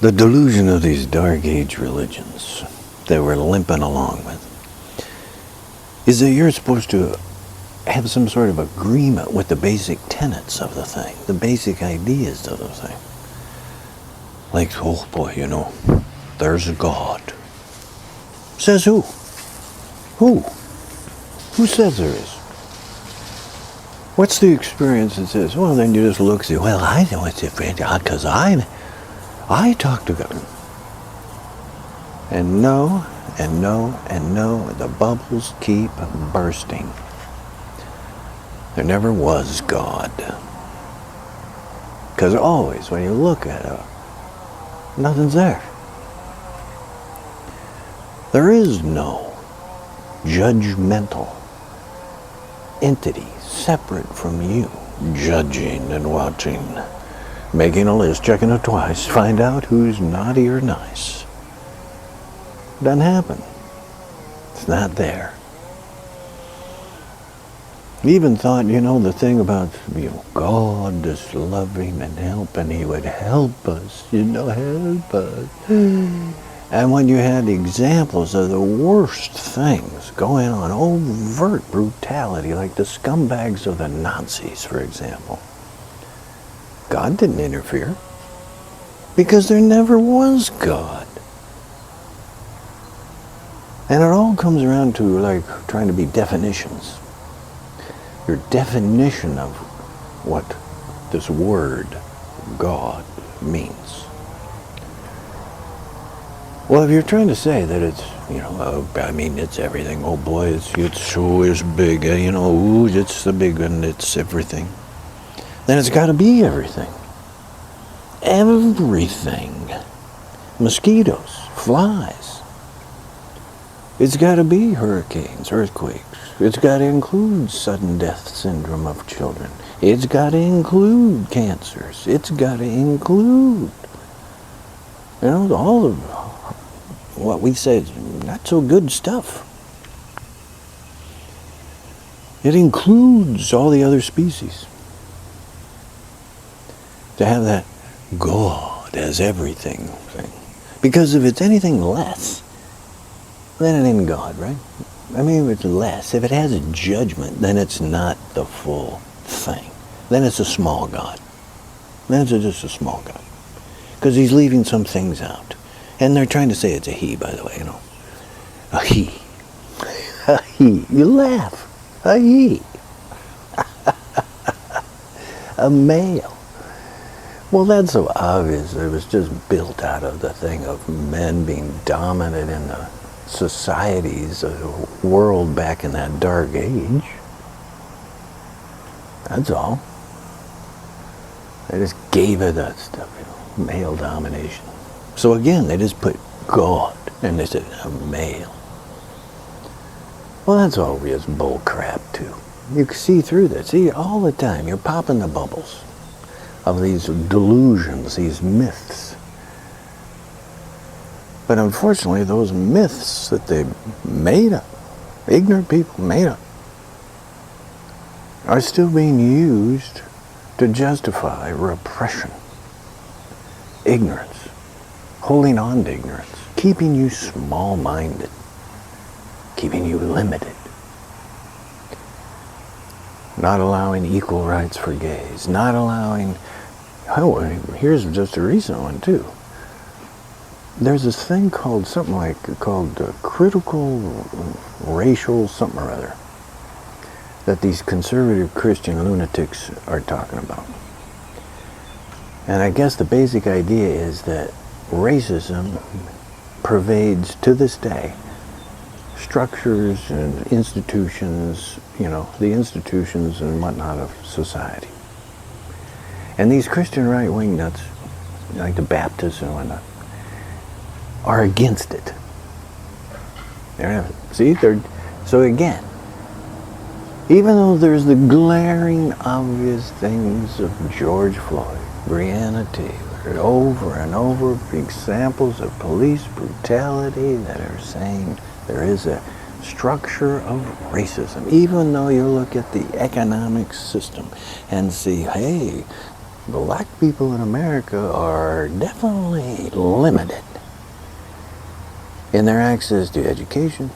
The delusion of these dark age religions that we're limping along with is that you're supposed to have some sort of agreement with the basic tenets of the thing, the basic ideas of the thing. Like, oh boy, there's a God. Says who? Who? Who says there is? What's the experience that says, well, then you just look and say, well, I know it's a God because I talk to God. And no, the bubbles keep bursting. There never was God. Because always, when you look at it, nothing's there. There is no judgmental entity separate from you, judging and watching, making a list, checking it twice, find out who's naughty or nice. Doesn't happen. It's not there. He even thought, the thing about, God is loving and helping. He would help us, help us. And when you had examples of the worst things going on, overt brutality, like the scumbags of the Nazis, for example, God didn't interfere because there never was God. And it all comes around to like trying to be definitions. Your definition of what this word God means. Well, if you're trying to say that it's, it's everything. Oh boy, it's so is big. It's the big one. It's everything. Then it's got to be everything. Everything. Mosquitoes, flies. It's got to be hurricanes, earthquakes. It's got to include sudden death syndrome of children. It's got to include cancers. It's got to include, all of what we say is not so good stuff. It includes all the other species. To have that God as everything thing. Because if it's anything less, then it ain't God, right? If it's less, if it has a judgment, then it's not the full thing. Then it's a small God. Then it's just a small God. Because he's leaving some things out. And they're trying to say it's a he, by the way, A he. A he. You laugh. A he. A male. Well, that's so obvious. It was just built out of the thing of men being dominant in the societies of the world back in that dark age. That's all. They just gave it that stuff, male domination. So again, they just put God, and they said a male. Well, that's all just bull crap too. You can see through that. See, all the time, you're popping the bubbles of these delusions, these myths. But unfortunately, those myths that they made up, ignorant people made up, are still being used to justify repression, ignorance, holding on to ignorance, keeping you small-minded, keeping you limited, not allowing equal rights for gays, not allowing, here's just a recent one too. There's this thing called critical racial something or other that these conservative Christian lunatics are talking about. And I guess the basic idea is that racism pervades to this day structures and institutions, the institutions and whatnot of society. And these Christian right-wing nuts, like the Baptists and whatnot, are against it. So again, even though there's the glaring obvious things of George Floyd, Breonna Taylor, over and over examples of police brutality that are saying there is a structure of racism, even though you look at the economic system and see, hey, black people in America are definitely limited in their access to education,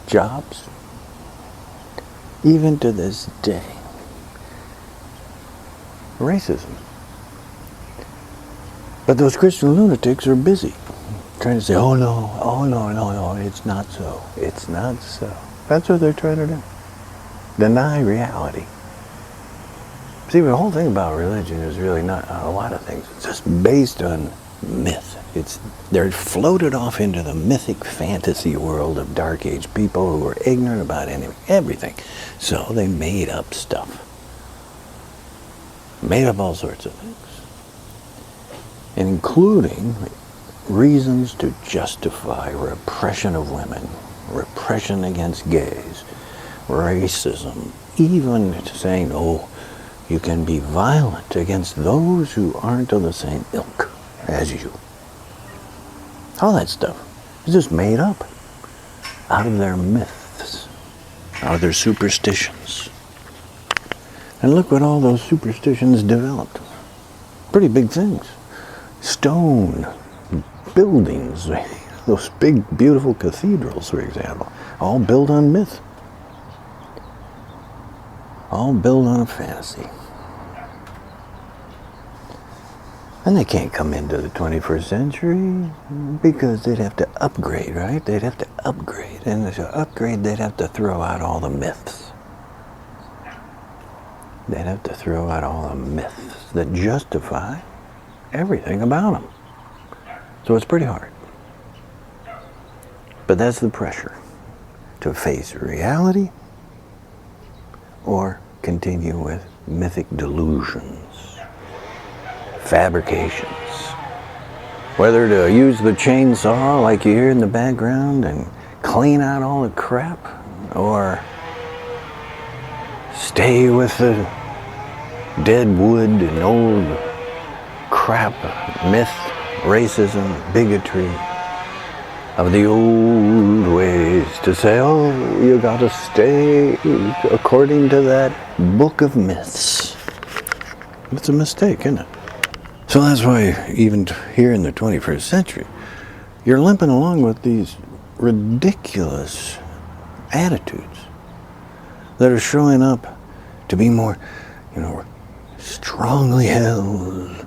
jobs, even to this day. Racism. But those Christian lunatics are busy trying to say, oh no, it's not so. It's not so. That's what they're trying to do. Deny reality. See, the whole thing about religion is really not a lot of things. It's just based on myth. They're floated off into the mythic fantasy world of Dark Age people who were ignorant about everything. So they made up stuff. Made up all sorts of things. Including reasons to justify repression of women, repression against gays, racism, even saying, oh, you can be violent against those who aren't of the same ilk as you. All that stuff is just made up out of their myths, out of their superstitions. And look what all those superstitions developed. Pretty big things. Stone buildings, those big, beautiful cathedrals, for example, all built on myth. All built on a fantasy. And they can't come into the 21st century because they'd have to upgrade, right? They'd have to upgrade. And to upgrade, they'd have to throw out all the myths. They'd have to throw out all the myths that justify everything about them. So it's pretty hard. But that's the pressure, to face reality or continue with mythic delusions, fabrications. Whether to use the chainsaw like you hear in the background and clean out all the crap, or stay with the dead wood and old crap, myth, racism, bigotry of the old ways, to say, oh, you gotta stay according to that book of myths. It's a mistake, isn't it? So that's why even here in the 21st century, you're limping along with these ridiculous attitudes that are showing up to be more, strongly held,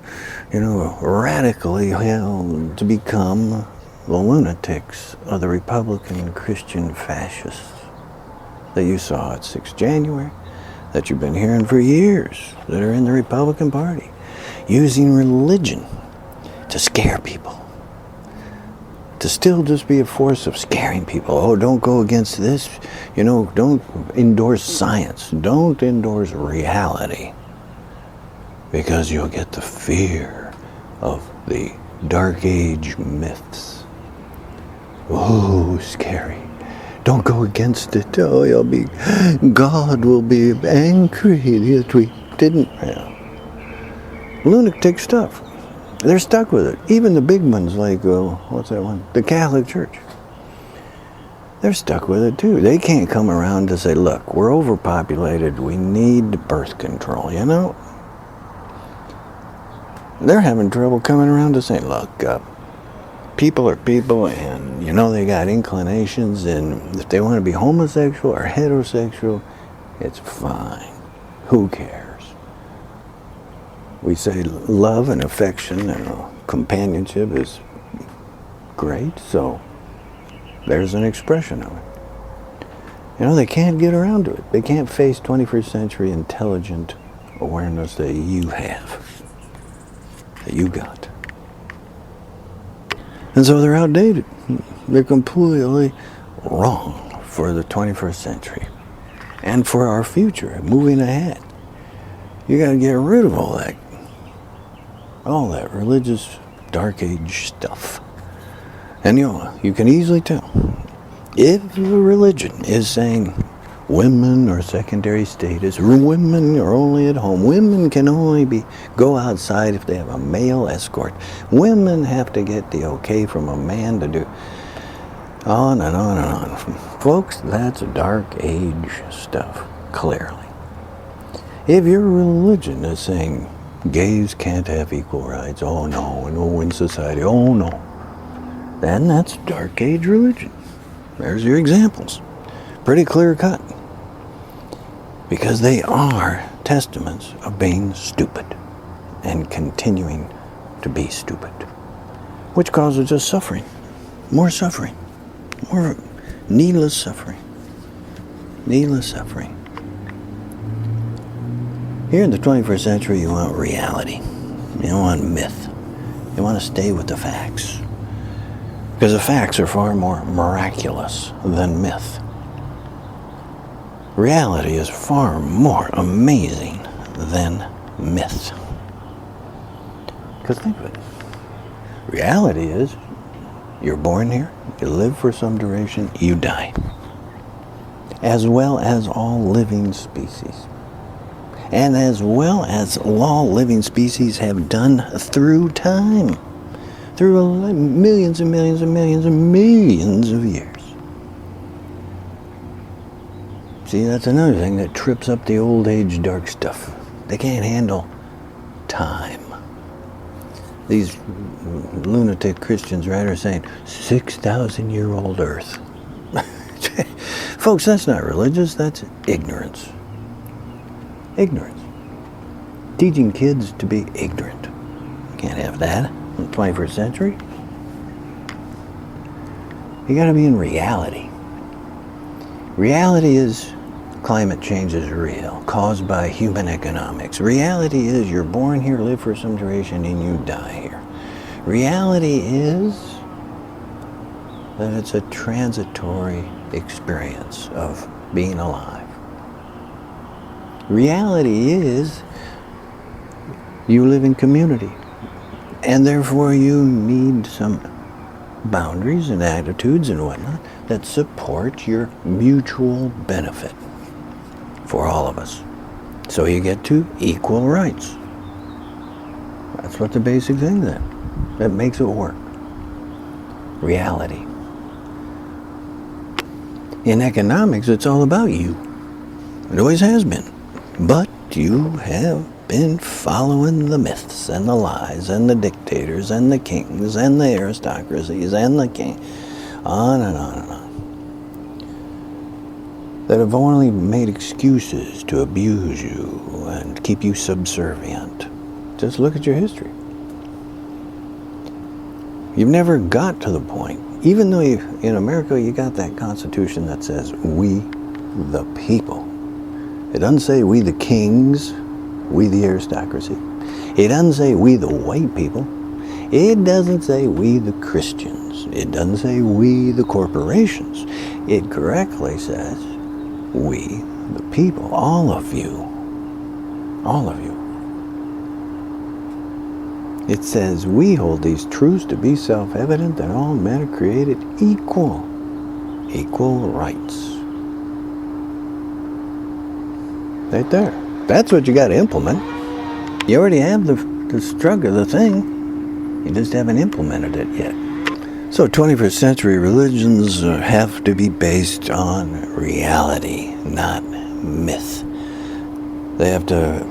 radically held, to become the lunatics of the Republican Christian fascists that you saw at 6 January, that you've been hearing for years, that are in the Republican Party, using religion to scare people. To still just be a force of scaring people. Oh, don't go against this. Don't endorse science. Don't endorse reality. Because you'll get the fear of the Dark Age myths. Oh, scary. Don't go against it. Oh, God will be angry that we didn't. Lunatic stuff. They're stuck with it. Even the big ones like, what's that one? The Catholic Church. They're stuck with it too. They can't come around to say, look, we're overpopulated. We need birth control, They're having trouble coming around to say, look, people are people, and they got inclinations, and if they want to be homosexual or heterosexual, it's fine. Who cares? We say love and affection and companionship is great, so there's an expression of it. They can't get around to it. They can't face 21st century intelligent awareness that you have, that you got. And so they're outdated. They're completely wrong for the 21st century and for our future, moving ahead. You got to get rid of all that religious Dark Age stuff. And you can easily tell if a religion is saying women are secondary status, women are only at home, women can only go outside if they have a male escort, women have to get the okay from a man to do on and on and on. Folks, that's Dark Age stuff, clearly. If your religion is saying gays can't have equal rights, oh no, in society, oh no, then that's Dark Age religion. There's your examples. Pretty clear cut. Because they are testaments of being stupid and continuing to be stupid, which causes us suffering, more needless suffering. Here in the 21st century, you want reality. You don't want myth. You want to stay with the facts. Because the facts are far more miraculous than myth. Reality is far more amazing than myth. Because think of it. Reality is, you're born here, you live for some duration, you die. As well as all living species. And as well as all living species have done through time. Through millions and millions and millions and millions of years. See, that's another thing that trips up the old age dark stuff. They can't handle time. These lunatic Christians, right, are saying 6,000-year-old Earth. Folks, that's not religious, that's ignorance. Ignorance. Teaching kids to be ignorant. Can't have that in the 21st century. You gotta be in reality. Reality is climate change is real, caused by human economics. Reality is you're born here, live for some duration, and you die here. Reality is that it's a transitory experience of being alive. Reality is you live in community, and therefore you need some boundaries and attitudes and whatnot that support your mutual benefit for all of us. So you get to equal rights. That's what the basic thing is. That makes it work. Reality. In economics, it's all about you. It always has been. But you have been following the myths and the lies and the dictators and the kings and the aristocracies and the king, on and on and on, that have only made excuses to abuse you and keep you subservient. Just look at your history. You've never got to the point, even though in America you got that constitution that says, we the people. It doesn't say we the kings, we the aristocracy. It doesn't say we the white people. It doesn't say we the Christians. It doesn't say we the corporations. It correctly says we the people, all of you. All of you. It says we hold these truths to be self-evident that all men are created equal rights. Right there. That's what you got to implement. You already have the struggle, the thing. You just haven't implemented it yet. So 21st century religions have to be based on reality, not myth. They have to,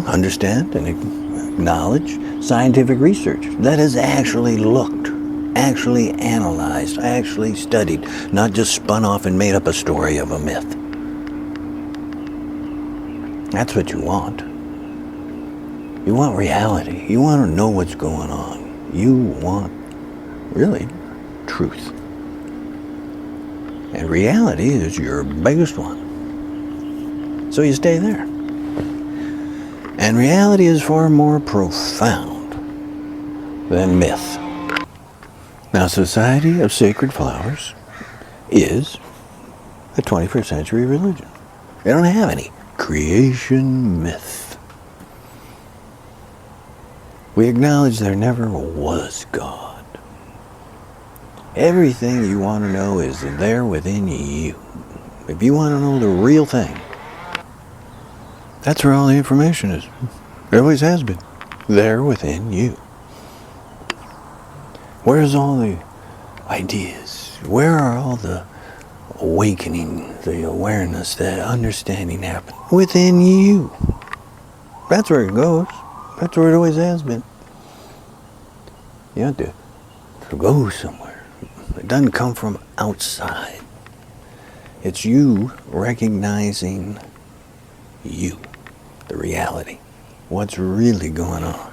understand and acknowledge scientific research that has actually looked, actually analyzed, actually studied, not just spun off and made up a story of a myth. That's what you want. You want reality. You want to know what's going on. You want, really, truth. And reality is your biggest one. So you stay there. And reality is far more profound than myth. Now, Society of Sacred Flowers is a 21st century religion. They don't have any creation myth. We acknowledge there never was God. Everything you want to know is there within you. If you want to know the real thing, that's where all the information is. It always has been. There within you. Where's all the ideas? Where are all the awakening, the awareness, the understanding happen? Within you. That's where it goes. That's where it always has been. You have to go somewhere. It doesn't come from outside. It's you recognizing you, the reality, what's really going on.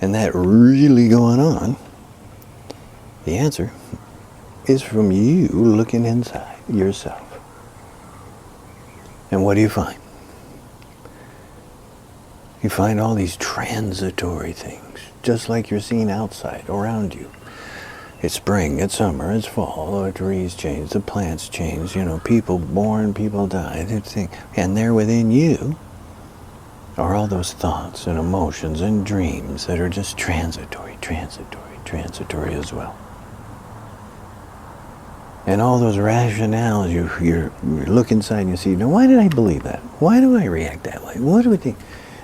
And that really going on, the answer is from you looking inside yourself. And what do you find? You find all these transitory things, just like you're seeing outside, around you. It's spring, it's summer, it's fall, the trees change, the plants change, people born, people die. And there within you are all those thoughts and emotions and dreams that are just transitory as well. And all those rationales, you look inside and you see, now why did I believe that? Why do I react that way? What do I think?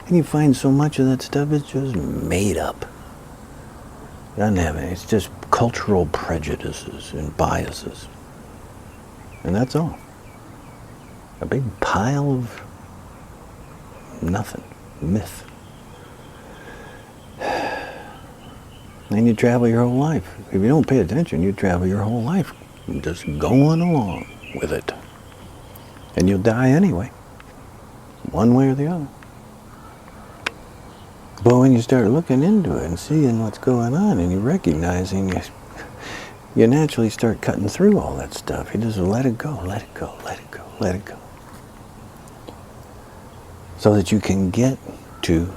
And you find so much of that stuff is just made up. It doesn't have any. It's just cultural prejudices and biases. And that's all. A big pile of nothing. Myth. And you travel your whole life. If you don't pay attention, you travel your whole life just going along with it. And you'll die anyway. One way or the other. But when you start looking into it and seeing what's going on and you're recognizing, you naturally start cutting through all that stuff. You just let it go, let it go, let it go, let it go. So that you can get to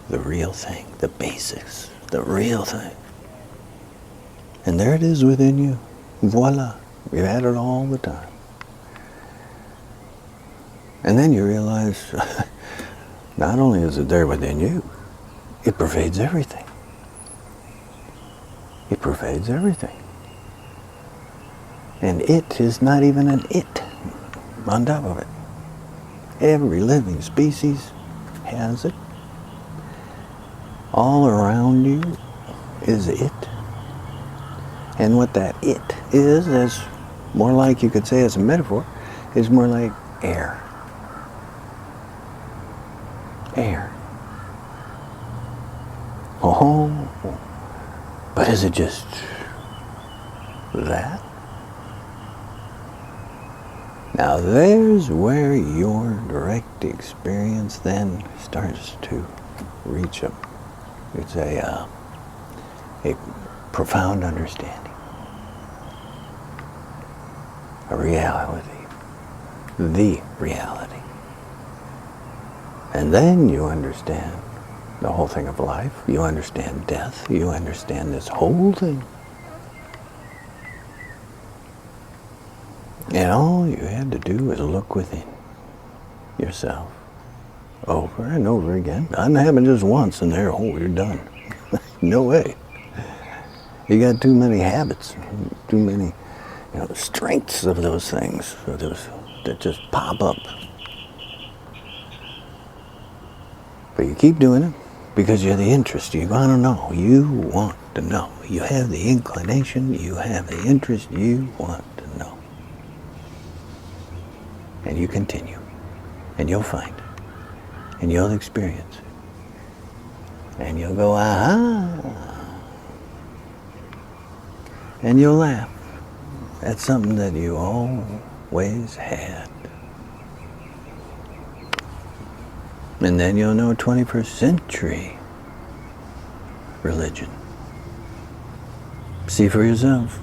the real thing, the basics, the real thing. And there it is within you. Voila. You've had it all the time. And then you realize, not only is it there within you, it pervades everything. It pervades everything. And it is not even an it on top of it. Every living species has it. All around you is it. And what that it is more like, you could say as a metaphor, is more like air. Air. Oh, but is it just that? Now there's where your direct experience then starts to reach a profound understanding, a reality, the reality. And then you understand the whole thing of life. You understand death. You understand this whole thing. And all you had to do was look within yourself over and over again. Doesn't happen just once and there, you're done. No way. You got too many habits, too many strengths of those things that just pop up. But you keep doing it because you have the interest. You want to know. You want to know. You have the inclination. You have the interest. You want to know. And you continue. And you'll find it. And you'll experience it. And you'll go, aha. And you'll laugh at something that you always had. And then you'll know 21st century religion. See for yourself.